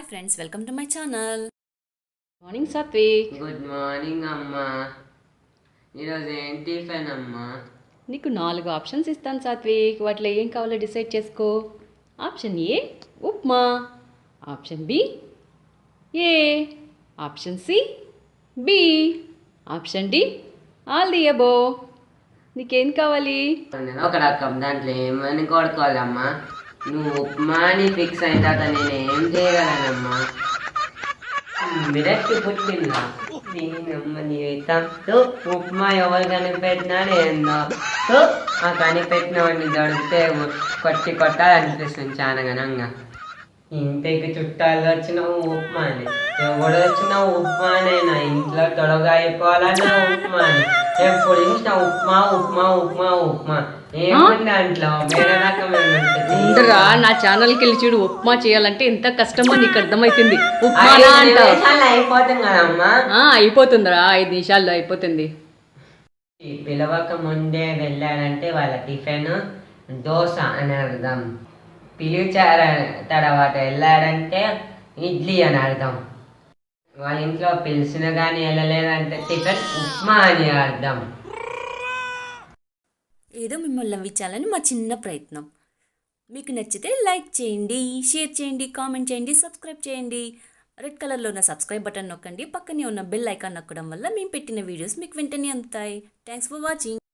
Hi friends, welcome to my channel. Morning Sathvik. Good morning అమ్మా. ఈరోజు ఏం టిఫిన్ అమ్మా? నీకు 4 ఆప్షన్స్ ఇస్తాను సాత్విక్. వాటిలో ఏం కావాలో డిసైడ్ చేసుకో. Option A upma, option B A, option C B, option D all the above. నీకేం కావాలి? ఒక రకం దాంట్లో ఏమని కొడుకోవాలమ్మా? నువ్వు ఉప్మా అని ఫిక్స్ అయిన తర్వాత నేను ఏం చేయగలనమ్మా? విరక్తి పుట్టిందా? నేనమ్మ జీవితం ఉప్మా ఎవరు కనిపెట్టినాడు ఏందో. ఆ కనిపెట్టిన వాడిని దొరికితే కొట్టాలనిపిస్తుంది చాలా ఘనంగా. ఇంటికి చుట్టాలు వచ్చినావు ఉప్మా అని, ఎవడు వచ్చినావు ఉప్మా అనేనా? ఇంట్లో త్వరగా అయిపోవాలన్నా ఉప్మా అని, ఎప్పుడు చూసినా ఉప్మా ఉప్మా ఉప్మా ఉప్మా. ఏముంది దాంట్లో వేరే రకమైన ఉండరా, నా ఛానల్కి వెళ్ళి చూడు. ఉప్మా చేయాలంటే ఎంత కష్టమో నీకు అర్థమవుతుంది. ఉప్మా అయిపోతుంది కదమ్మా. అయిపోతుందిరా, 5 నిమిషాల్లో అయిపోతుంది. పిలవక ముందే వెళ్ళారంటే వాళ్ళ టిఫిన్ దోశ అని అర్థం. పిలిచార తర్వాత వెళ్ళారంటే ఇడ్లీ అని అర్థం. వాళ్ళ ఇంట్లో పిలిచిన కానీ వెళ్ళలేదంటే టిఫిన్ ఉప్మా అని అర్థం. ఏదో మిమ్మల్ని నవ్వించాలని మా చిన్న ప్రయత్నం. మీకు నచ్చితే లైక్ చేయండి, షేర్ చేయండి, కామెంట్ చేయండి, సబ్స్క్రైబ్ చేయండి. రెడ్ కలర్లో ఉన్న సబ్స్క్రైబ్ బటన్ నొక్కండి. పక్కనే ఉన్న బెల్ ఐకాన్ నొక్కడం వల్ల మేము పెట్టిన వీడియోస్ మీకు వెంటనే అందుతాయి. Thanks for watching.